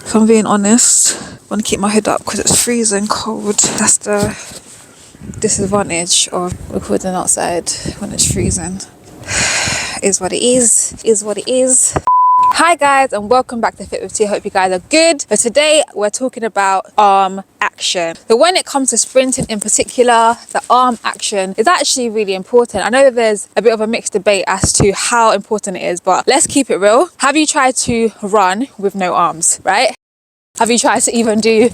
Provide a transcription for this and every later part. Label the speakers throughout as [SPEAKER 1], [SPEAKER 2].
[SPEAKER 1] If I'm being honest, I want to keep my hood up because it's freezing cold. That's the disadvantage of recording outside when it's freezing. Is what it is. Hi guys, and welcome back to Fit with T. I hope you guys are good. So today we're talking about arm action. So when it comes to sprinting in particular, the arm action is actually really important. I know that there's a bit of a mixed debate as to how important it is, but let's keep it real. Have you tried to run with no arms, right? Have you tried to even do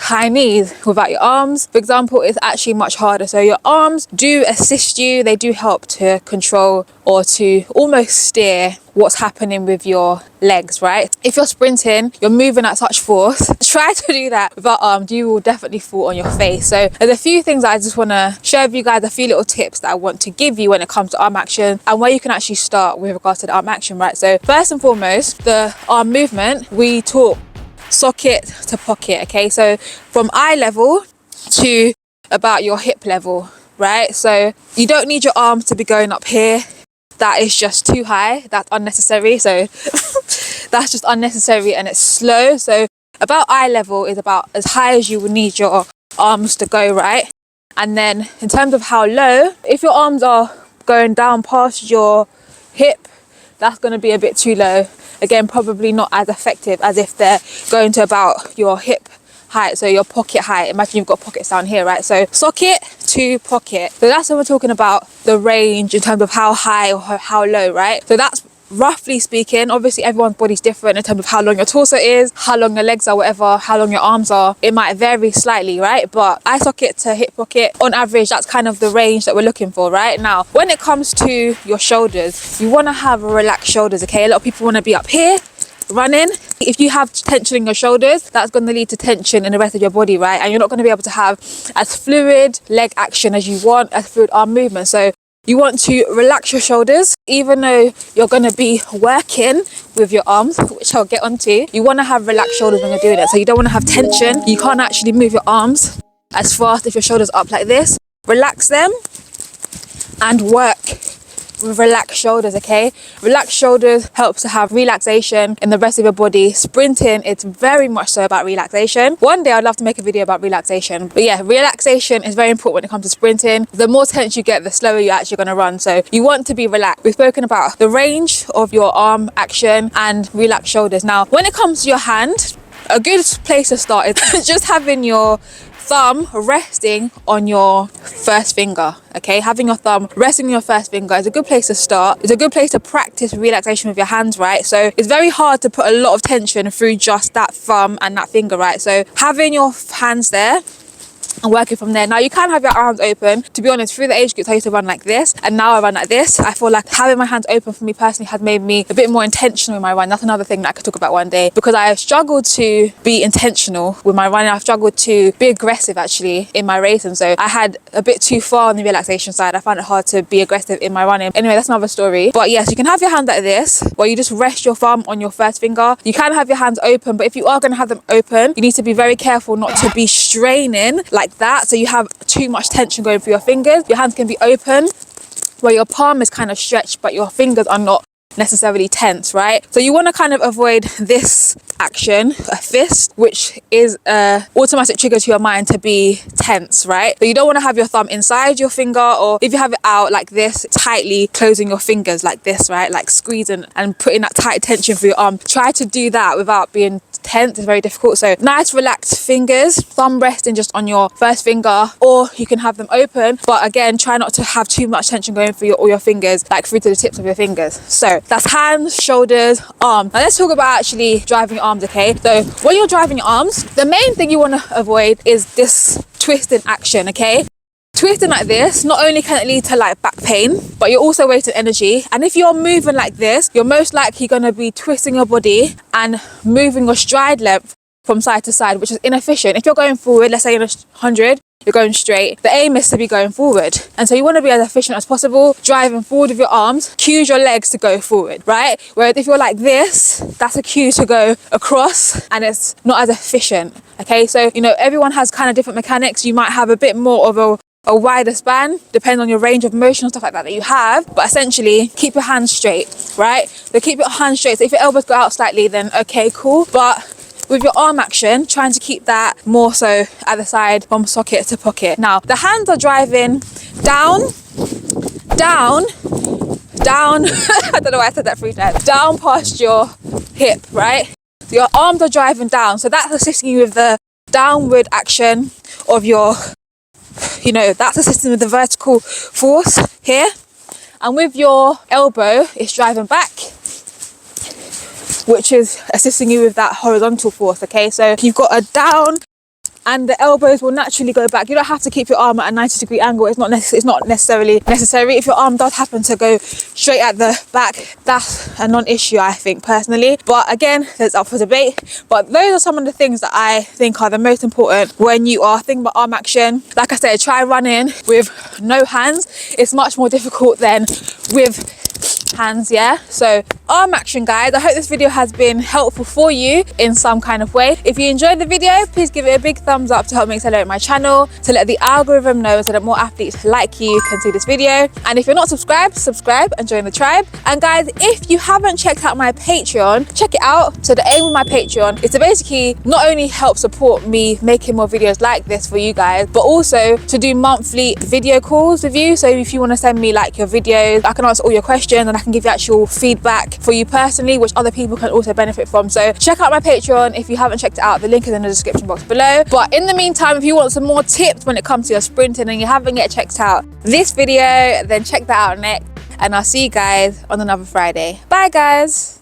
[SPEAKER 1] high knees without your arms? For example, it's actually much harder. So your arms do assist you. They do help to control or to almost steer what's happening with your legs, right? If you're sprinting, you're moving at such force. Try to do that without arms. You will definitely fall on your face. So there's a few things that I just want to share with you guys, a few little tips that I want to give you when it comes to arm action and where you can actually start with regards to the arm action, right? So first and foremost, the arm movement, we talk socket to pocket, okay? So from eye level to about your hip level, right? So you don't need your arms to be going up here. That is just too high. That's unnecessary. So that's just unnecessary and it's slow. So about eye level is about as high as you would need your arms to go, right? And then in terms of how low, if your arms are going down past your hip, that's going to be a bit too low. Again, probably not as effective as if they're going to about your hip height, so your pocket height. Imagine you've got pockets down here, right? So socket to pocket. So that's when we're talking about the range in terms of how high or how low, right? So that's roughly speaking. Obviously everyone's body's different in terms of how long your torso is, how long your legs are, whatever, how long your arms are. It might vary slightly, right? But eye socket to hip pocket, on average, that's kind of the range that we're looking for, right? Now, when it comes to your shoulders, you want to have relaxed shoulders, okay? A lot of people want to be up here running. If you have tension in your shoulders, that's going to lead to tension in the rest of your body, right? And you're not going to be able to have as fluid leg action as you want, as fluid arm movement. So you want to relax your shoulders, even though you're going to be working with your arms, which I'll get onto. You want to have relaxed shoulders when you're doing it. So you don't want to have tension. You can't actually move your arms as fast if your shoulders are up like this. Relax them and work with relaxed shoulders, okay? Relaxed shoulders helps to have relaxation in the rest of your body. Sprinting, it's very much so about relaxation. One day I'd love to make a video about relaxation, but yeah, relaxation is very important when it comes to sprinting. The more tense you get, the slower you're actually going to run. So you want to be relaxed. We've spoken about the range of your arm action and relaxed shoulders. Now, when it comes to your hand, a good place to start is just having your thumb resting on your first finger, okay? Having your thumb resting on your first finger is a good place to start. It's a good place to practice relaxation with your hands, right? So it's very hard to put a lot of tension through just that thumb and that finger, right? So having your hands there and working from there. Now you can have your arms open. To be honest, through the age groups I used to run like this and now I run like this. I feel like having my hands open for me personally has made me a bit more intentional with my run. That's another thing that I could talk about one day, because I have struggled to be intentional with my running. I've struggled to be aggressive actually in my racing. So I had a bit too far on the relaxation side. I found it hard to be aggressive in my running. Anyway, that's another story. But yes, you can have your hand like this where you just rest your thumb on your first finger. You can have your hands open, but if you are going to have them open, you need to be very careful not to be straining like that, so you have too much tension going through your fingers. Your hands can be open where your palm is kind of stretched but your fingers are not necessarily tense, right? So you want to kind of avoid this action, a fist, which is a automatic trigger to your mind to be tense, right? So you don't want to have your thumb inside your finger, or if you have it out like this, tightly closing your fingers like this, right? Like squeezing and putting that tight tension through your arm. Try to do that without being tense. Is very difficult. So nice relaxed fingers, thumb resting just on your first finger, or you can have them open, but again, try not to have too much tension going through all your fingers, like through to the tips of your fingers. So that's hands, shoulders, arms. Now let's talk about actually driving your arms, okay? So when you're driving your arms, the main thing you want to avoid is this twisting action, okay? Twisting like this, not only can it lead to like back pain, but you're also wasting energy. And if you're moving like this, you're most likely going to be twisting your body and moving your stride length from side to side, which is inefficient. If you're going forward, let's say in 100, you're going straight, the aim is to be going forward. And so you want to be as efficient as possible, driving forward with your arms, cues your legs to go forward, right? Whereas if you're like this, that's a cue to go across and it's not as efficient, okay? So, you know, everyone has kind of different mechanics. You might have a bit more of a wider span, depending on your range of motion and stuff like that that you have, but essentially keep your hands straight, right? So keep your hands straight. So if your elbows go out slightly, then okay, cool. But with your arm action, trying to keep that more so at the side from socket to pocket. Now, the hands are driving down, down, down. I don't know why I said that 3 times. Down past your hip, right? So your arms are driving down. So that's assisting you with the downward action of your, that's assisting with the vertical force here. And with your elbow, it's driving back, which is assisting you with that horizontal force, okay? So you've got a down and the elbows will naturally go back. You don't have to keep your arm at a 90-degree angle. It's not necessarily necessary. If your arm does happen to go straight at the back, that's a non-issue, I think, personally. But again, there's up for debate. But those are some of the things that I think are the most important when you are thinking about arm action. Like I said, try running with no hands. It's much more difficult than with hands, yeah? So arm action, guys. I hope this video has been helpful for you in some kind of way. If you enjoyed the video, please give it a big thumbs up to help me accelerate my channel, to let the algorithm know so that more athletes like you can see this video. And if you're not subscribed, subscribe and join the tribe. And guys, if you haven't checked out my Patreon, check it out. So the aim of my Patreon is to basically not only help support me making more videos like this for you guys, but also to do monthly video calls with you. So if you want to send me like your videos, I can answer all your questions and I can give you actual feedback for you personally, which other people can also benefit from. So check out my Patreon if you haven't checked it out. The link is in the description box below. But in the meantime, if you want some more tips when it comes to your sprinting and you haven't yet checked out this video, then check that out next. And I'll see you guys on another Friday. Bye guys.